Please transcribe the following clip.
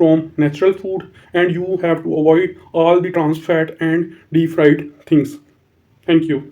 from natural food, and you have to avoid all the trans fat and deep fried things. Thank you.